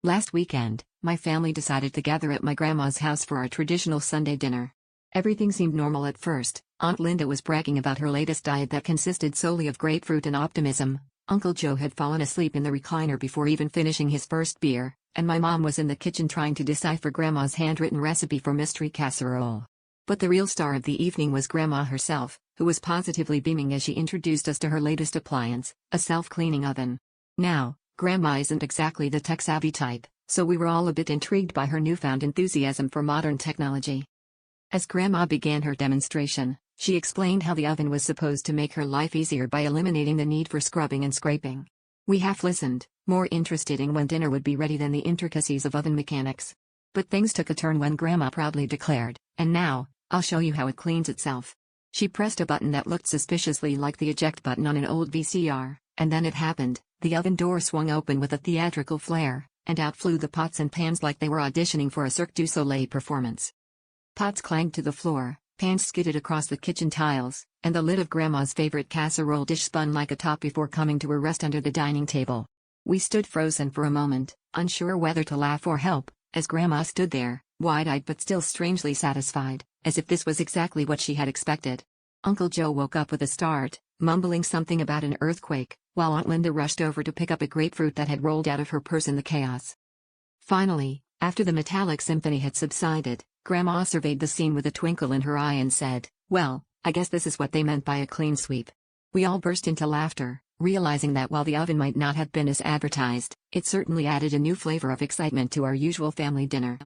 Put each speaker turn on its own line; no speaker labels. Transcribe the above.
Last weekend, my family decided to gather at my grandma's house for our traditional Sunday dinner. Everything seemed normal at first. Aunt Linda was bragging about her latest diet that consisted solely of grapefruit and optimism. Uncle Joe had fallen asleep in the recliner before even finishing his first beer, and my mom was in the kitchen trying to decipher Grandma's handwritten recipe for mystery casserole. But the real star of the evening was Grandma herself, who was positively beaming as she introduced us to her latest appliance, a self-cleaning oven. Now, Grandma isn't exactly the tech-savvy type, so we were all a bit intrigued by her newfound enthusiasm for modern technology. As Grandma began her demonstration, she explained how the oven was supposed to make her life easier by eliminating the need for scrubbing and scraping. We half listened, more interested in when dinner would be ready than the intricacies of oven mechanics. But things took a turn when Grandma proudly declared, "And now, I'll show you how it cleans itself." She pressed a button that looked suspiciously like the eject button on an old VCR, and then it happened. The oven door swung open with a theatrical flair, and out flew the pots and pans like they were auditioning for a Cirque du Soleil performance. Pots clanged to the floor, pans skidded across the kitchen tiles, and the lid of Grandma's favorite casserole dish spun like a top before coming to a rest under the dining table. We stood frozen for a moment, unsure whether to laugh or help, as Grandma stood there, wide-eyed but still strangely satisfied, as if this was exactly what she had expected. Uncle Joe woke up with a start, mumbling something about an earthquake, while Aunt Linda rushed over to pick up a grapefruit that had rolled out of her purse in the chaos. Finally, after the metallic symphony had subsided, Grandma surveyed the scene with a twinkle in her eye and said, "Well, I guess this is what they meant by a clean sweep." We all burst into laughter, realizing that while the oven might not have been as advertised, it certainly added a new flavor of excitement to our usual family dinner.